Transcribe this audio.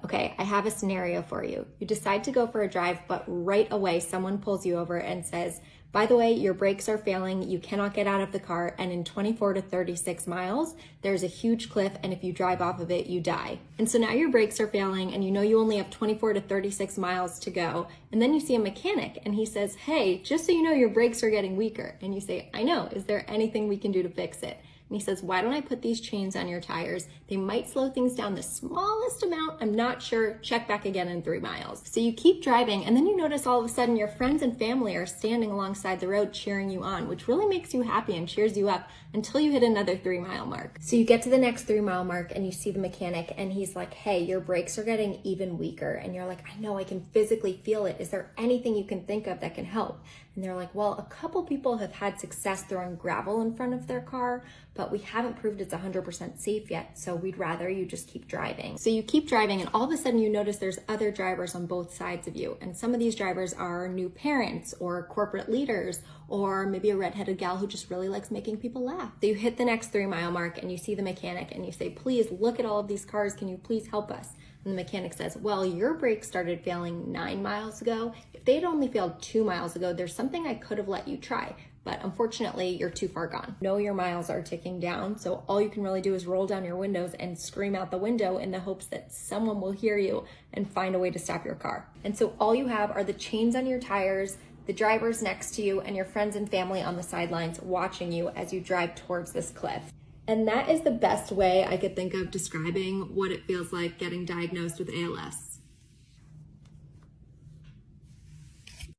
Okay, I have a scenario for you. You decide to go for a drive, but right away someone pulls you over and says, by the way, your brakes are failing, you cannot get out of the car, and in 24 to 36 miles, there's a huge cliff, and if you drive off of it, you die. And so now your brakes are failing, and you know you only have 24 to 36 miles to go, and then you see a mechanic, and he says, hey, just so you know, your brakes are getting weaker. And you say, I know, is there anything we can do to fix it? And he says, why don't I put these chains on your tires? They might slow things down the smallest amount. I'm not sure. Check back again in 3 miles. So you keep driving, and then you notice all of a sudden your friends and family are standing alongside the road cheering you on, which really makes you happy and cheers you up until you hit another 3 mile mark. So you get to the next 3 mile mark and you see the mechanic, and he's like, hey, your brakes are getting even weaker. And you're like, I know, I can physically feel it. Is there anything you can think of that can help? And they're like, well, a couple people have had success throwing gravel in front of their car, but we haven't proved it's 100% safe yet, so we'd rather you just keep driving. So you keep driving, and all of a sudden you notice there's other drivers on both sides of you, and some of these drivers are new parents or corporate leaders, or maybe a redheaded gal who just really likes making people laugh. So you hit the next 3 mile mark and you see the mechanic and you say, please look at all of these cars, can you please help us? And the mechanic says, well, your brakes started failing 9 miles ago. If they had only failed 2 miles ago, there's something I could have let you try. But unfortunately, you're too far gone. Know your miles are ticking down, so all you can really do is roll down your windows and scream out the window in the hopes that someone will hear you and find a way to stop your car. And so all you have are the chains on your tires, the drivers next to you, and your friends and family on the sidelines watching you as you drive towards this cliff. And that is the best way I could think of describing what it feels like getting diagnosed with ALS.